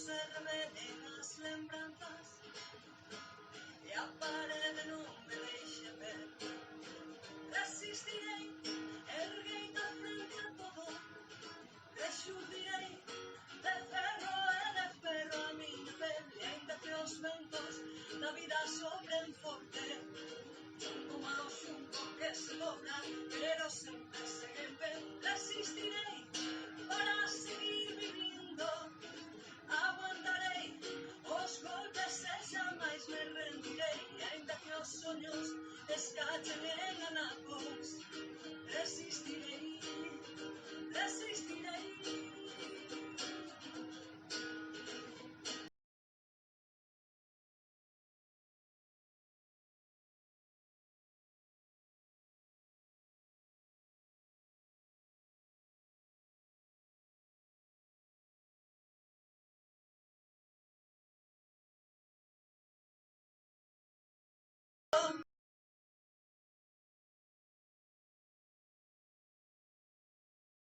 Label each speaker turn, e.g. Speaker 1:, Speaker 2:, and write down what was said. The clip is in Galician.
Speaker 1: se revelen as lembranzas e a parede non me deixe ver. Resistirei, erguei da frente a todo, rexurdirei de ferro e de ferro a miña pele, ainda que os ventos da vida sopren forte, como ao xunco que se dobra, pero sempre segue en pé. Resistirei para seguir vivindo, aguantarei os golpes e xamais me rendirei, ainda que os soños escachen en anacos. Resistirei, resistirei.